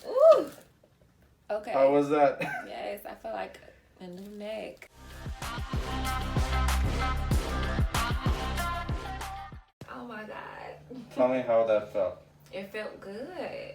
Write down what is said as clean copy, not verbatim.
Ooh. Okay. How was that? Yes, I feel like a new neck. Oh my God. Tell me how that felt. It felt good.